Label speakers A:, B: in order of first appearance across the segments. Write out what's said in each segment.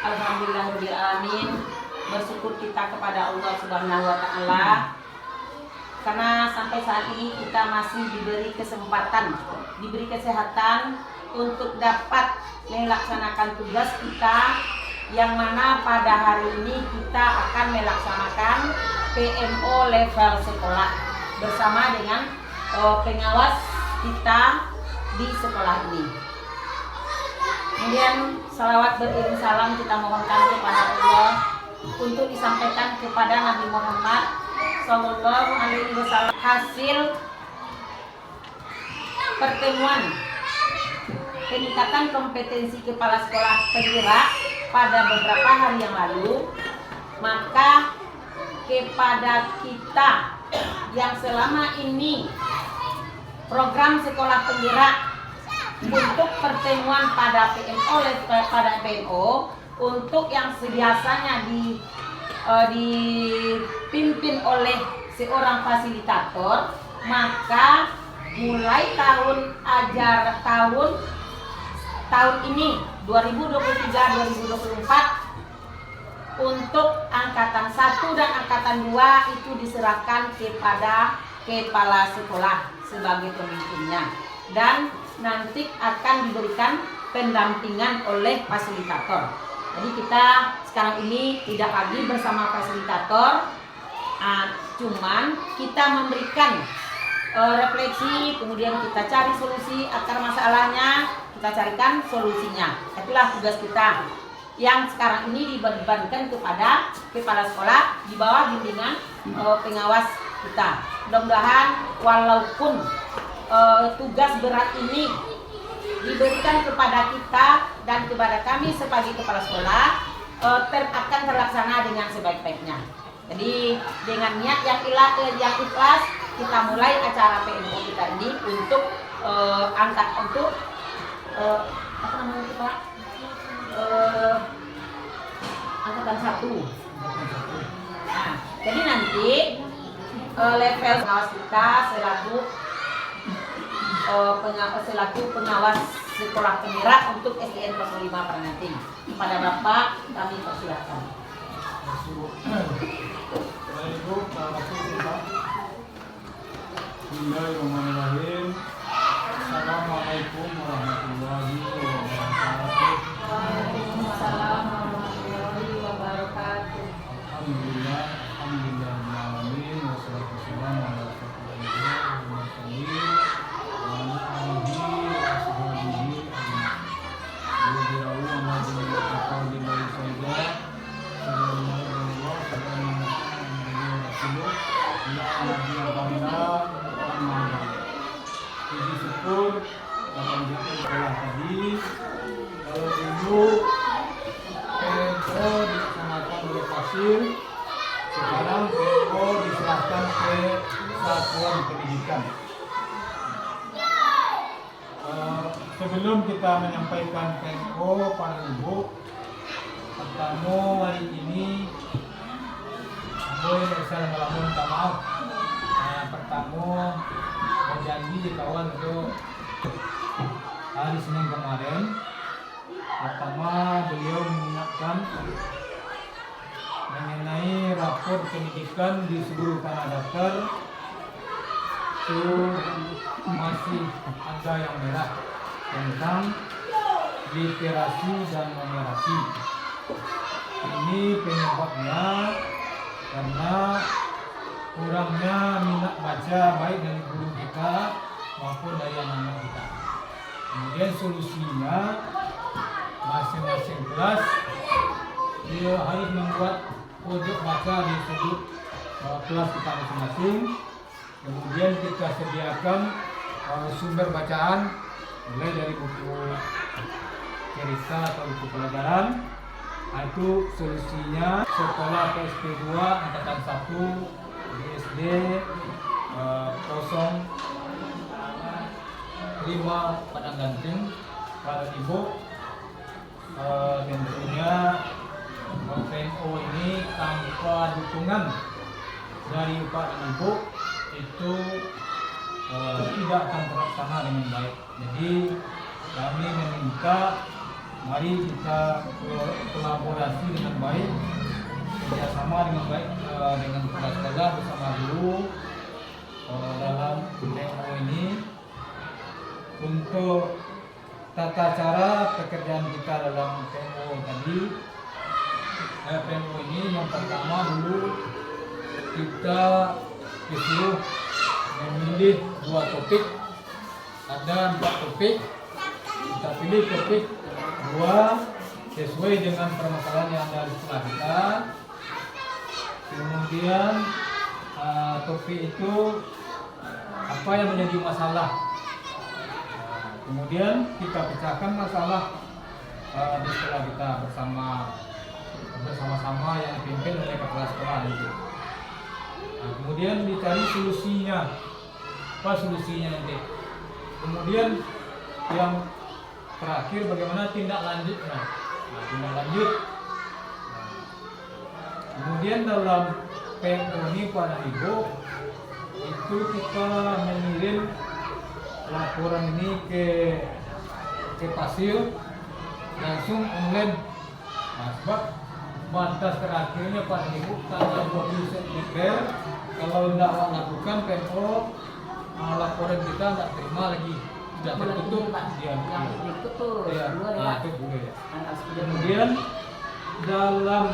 A: Alhamdulillahirabbil alamin. Bersyukur kita kepada Allah Subhanahu wa taala karena sampai saat ini kita masih diberi kesempatan, diberi kesehatan untuk dapat melaksanakan tugas kita, yang mana pada hari ini kita akan melaksanakan PMO level sekolah bersama dengan pengawas kita di sekolah ini. Kemudian salawat beriring salam kita mohonkan kepada Allah untuk disampaikan kepada Nabi Muhammad Sallallahu Alaihi Wasallam. Hasil pertemuan peningkatan kompetensi kepala sekolah penggerak pada beberapa hari yang lalu, maka kepada kita yang selama ini program sekolah penggerak untuk pertemuan pada PMO untuk yang biasanya dipimpin oleh seorang fasilitator, maka mulai tahun ini 2023-2024 untuk angkatan 1 dan angkatan 2 itu diserahkan kepada kepala sekolah sebagai pemimpinnya, dan nanti akan diberikan pendampingan oleh fasilitator. Jadi kita sekarang ini tidak lagi bersama fasilitator, cuman kita memberikan refleksi, kemudian kita cari solusi akar masalahnya, kita carikan solusinya. Itulah tugas kita yang sekarang ini dibebankan kepada kepala sekolah di bawah bimbingan pengawas kita. Mudah-mudahan walaupun tugas berat ini diberikan kepada kita dan kepada kami sebagai kepala sekolah, akan terlaksana dengan sebaik-baiknya. Jadi dengan niat yang ikhlas kita mulai acara PMO kita ini untuk angkatan 1. Nah, jadi nanti level pengawas kita selaku pengawas sekolah penggerak untuk SDN 05 Pranganting. Pada Bapak kami persilakan.
B: Bismillahirrahmanirrahim. Assalamualaikum warahmatullahi wabarakatuh.
A: Waalaikumsalam warahmatullahi wabarakatuh.
B: Alhamdulillah, alhamdulillahirrahmanirrahim. Wassalatu wassalamu ala rasulillah wa alihi wa sahbihi ajma'in. Beliau Muhammad bin Abdul Sayyid puji syukur melanjutkan sekolah tadi. Kalau dulu PMO dilaksanakan oleh Fasil, sekarang PMO diserahkan ke satuan pendidikan. Sebelum kita menyampaikan PMO para ibu, pertama hari ini boleh saya melamun minta maaf. Pertama berjanji di kawan untuk hari Senin kemarin. Pertama beliau mengingatkan mengenai rapor pendidikan di seluruh tanah datar itu masih ada yang merah tentang literasi dan numerasi. Ini penyebabnya karena kurangnya minat baca baik dari guru kita maupun dari anak-anak kita. Kemudian solusinya masing-masing kelas dia harus membuat pojok baca di sudut kelas kita masing-masing. Kemudian kita sediakan sumber bacaan mulai dari buku cerita atau buku pelajaran. Itu solusinya sekolah PSP 2 angkatan 1 di SD 05 Padang Ganting. Para ibu tentunya PMO ini tanpa dukungan dari Pak dan Ibu itu tidak akan terlaksana dengan baik. Jadi kami meminta mari kita kolaborasi dengan baik, kerjasama dengan baik dengan kepala sekolah bersama guru dalam PMO ini untuk tata cara pekerjaan kita dalam PMO tadi. PMO ini yang pertama dulu kita disuruh memilih 2 topik, ada 4 topik, kita pilih topik 2 sesuai dengan permasalahan yang ada di sekolah kita. Kemudian topik itu apa yang menjadi masalah. Kemudian kita pecahkan masalah di sekolah kita bersama-sama yang dipimpin oleh kepala sekolah itu. Kemudian dicari solusinya, apa solusinya nanti. Kemudian yang terakhir bagaimana tindak lanjutnya. Tindak lanjut. Kemudian dalam PMO ini pada Ibu itu kita mengirim laporan ini ke Pasil langsung online. Sebab batas terakhirnya pada Ibu tanggal 20 September. Kalau tidak lakukan PMO laporan kita tidak terima lagi, sudah tertutup. Kemudian dalam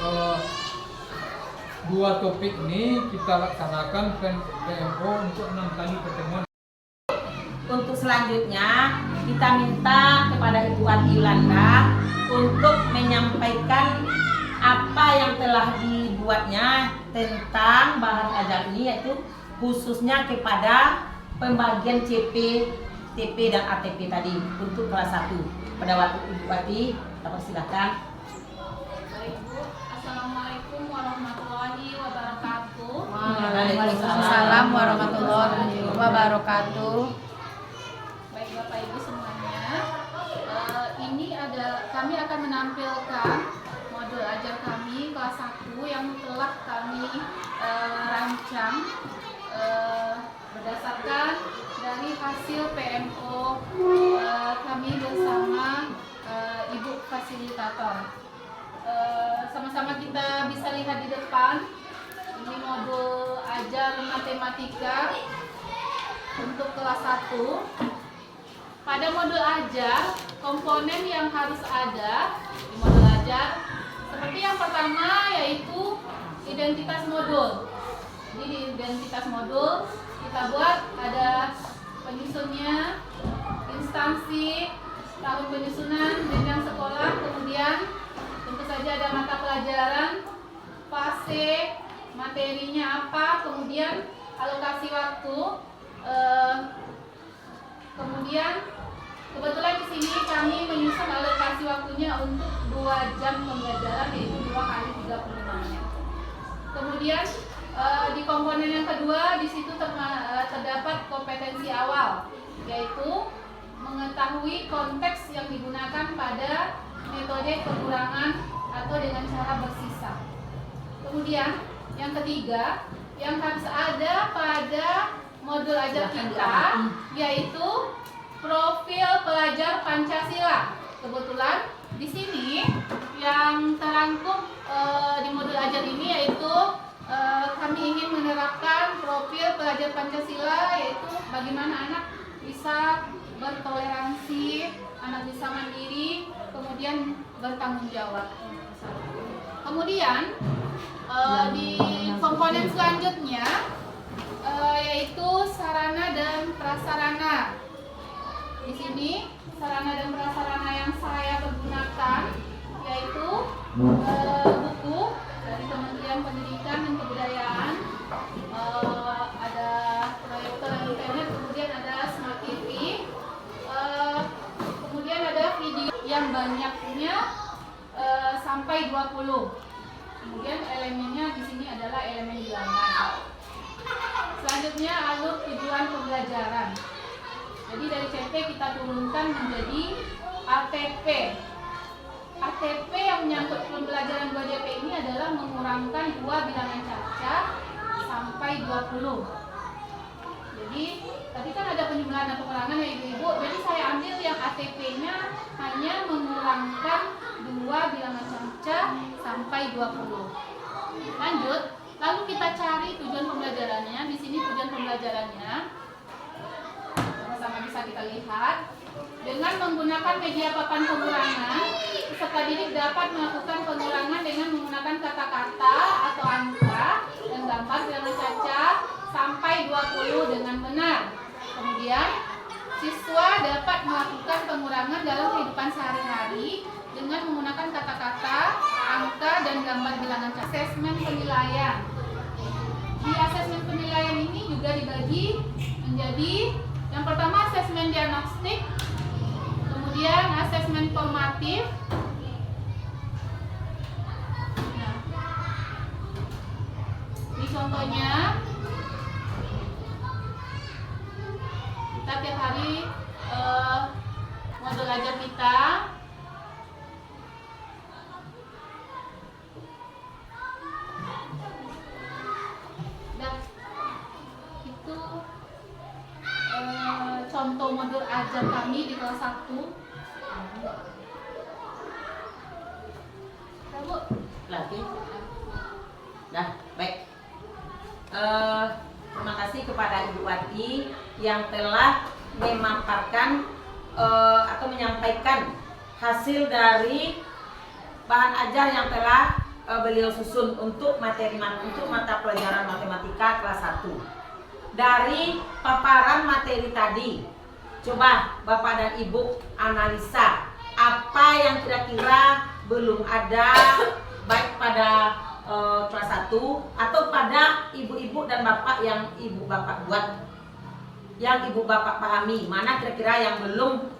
B: 2 topik ini kita laksanakan PMO untuk 6 kali pertemuan.
A: Untuk selanjutnya kita minta kepada Ibu Ati Yolanda untuk menyampaikan apa yang telah dibuatnya tentang bahan ajar ini, yaitu khususnya kepada pembagian CP, TP dan ATP tadi untuk kelas 1. Pada waktu Ibu Ati, kita persilakan.
C: Baik Bu, Assalamualaikum warahmatullahi wabarakatuh.
D: Waalaikumsalam warahmatullahi wabarakatuh.
C: Baik Bapak Ibu semuanya, ini kami akan menampilkan modul ajar kami kelas 1 yang telah kami rancang berdasarkan dari hasil PMO kami bersama Ibu Fasilitator. Sama-sama kita bisa lihat di depan, ini modul ajar matematika untuk kelas 1. Pada modul ajar, komponen yang harus ada di modul ajar seperti yang pertama yaitu identitas modul. Jadi di identitas modul kita buat ada penyusunnya, instansi, tahun penyusunan, jenjang sekolah, kemudian tentu saja ada mata pelajaran, fase, materinya apa, kemudian alokasi waktu. Kemudian kebetulan di sini kami menyusun alokasi waktunya untuk 2 jam pembelajaran, yaitu 2 kali 35 menit. Kemudian di komponen yang kedua di situ terdapat kompetensi awal, yaitu mengetahui konteks yang digunakan pada metode pengurangan atau dengan cara bersisa. Kemudian yang ketiga yang harus ada pada modul ajar kita yaitu profil pelajar Pancasila. Kebetulan di sini yang terangkum di modul ajar ini yaitu kami ingin menerapkan profil pelajar Pancasila, yaitu bagaimana anak bisa bertoleransi, anak bisa mandiri, kemudian bertanggung jawab. Kemudian di komponen selanjutnya yaitu sarana dan prasarana. Di sini sarana dan prasarana yang saya pergunakan yaitu buku dari Kementerian Pendidikan dan Kebudayaan, ada proyektor internet, kemudian ada smart TV, kemudian ada video yang banyaknya sampai 20. Kemudian elemennya di sini adalah elemen bilangan. Selanjutnya alur tujuan pembelajaran. Jadi dari CP kita turunkan menjadi ATP. ATP yang menyangkut pembelajaran 2JP ini adalah mengurangkan 2 bilangan cacat sampai 20. Jadi tadi kan ada penjumlahan dan pengurangan ya ibu-ibu. Jadi saya ambil yang ATP-nya hanya mengurangkan 2 bilangan conca sampai 20. Lanjut, lalu kita cari tujuan pembelajarannya. Di sini tujuan pembelajarannya sama-sama bisa kita lihat. Dengan menggunakan media papan pengurangan, peserta didik dapat melakukan pengurangan dengan menggunakan kata-kata atau angka dan gambar bilangan cacat sampai 20 dengan benar. Kemudian, siswa dapat melakukan pengurangan dalam kehidupan sehari-hari dengan menggunakan kata-kata, angka, dan gambar bilangan cacat. Asesmen penilaian. Di asesmen penilaian ini juga dibagi menjadi yang pertama asesmen diagnostik, kemudian asesmen formatif. Nah, ini contohnya kita tiap hari modul ajar kita itu contoh modul ajar kami di kelas 1. Bu.
A: Lagi. Nah, baik. Terima kasih kepada Ibu Wati yang telah memaparkan atau menyampaikan hasil dari bahan ajar yang telah beliau susun untuk untuk mata pelajaran matematika kelas 1. Dari paparan materi tadi, coba Bapak dan Ibu analisa apa yang kira-kira belum ada baik pada kelas 1 atau pada ibu-ibu dan bapak yang ibu bapak buat, yang ibu bapak pahami, mana kira-kira yang belum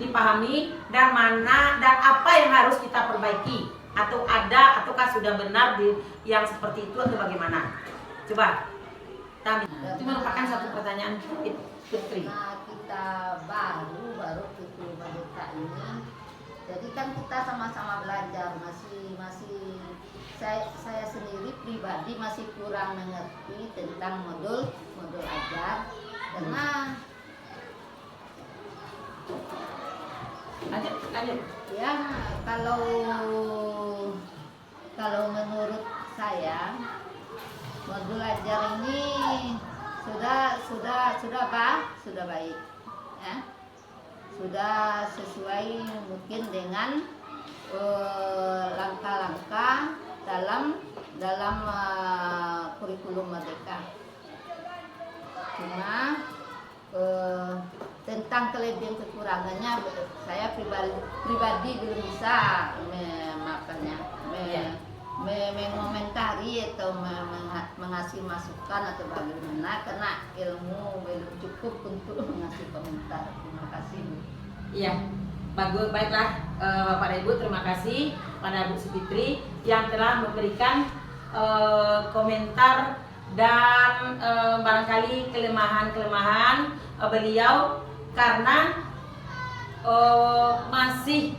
A: dipahami dan mana dan apa yang harus kita perbaiki, atau ada ataukah sudah benar di yang seperti itu atau bagaimana. Coba Tami, itu merupakan satu pertanyaan Fitri.
E: Nah, kita baru ke Merdeka ini, jadi kan kita sama-sama belajar, masih saya sendiri pribadi masih kurang mengerti tentang modul ajar karena
A: lanjut.
E: ya kalau menurut saya modul ajar ini sudah baik ya, sudah sesuai mungkin dengan langkah-langkah dalam kurikulum Merdeka. Cuma tentang kelebihan kekurangannya saya pribadi belum bisa mengomentari atau mengasih masukan atau bagaimana karena ilmu belum cukup untuk mengasih komentar. Terima kasih.
A: Iya, baiklah Bapak dan Ibu, terima kasih pada Bu Fitri yang telah memberikan komentar dan barangkali kelemahan beliau karena masih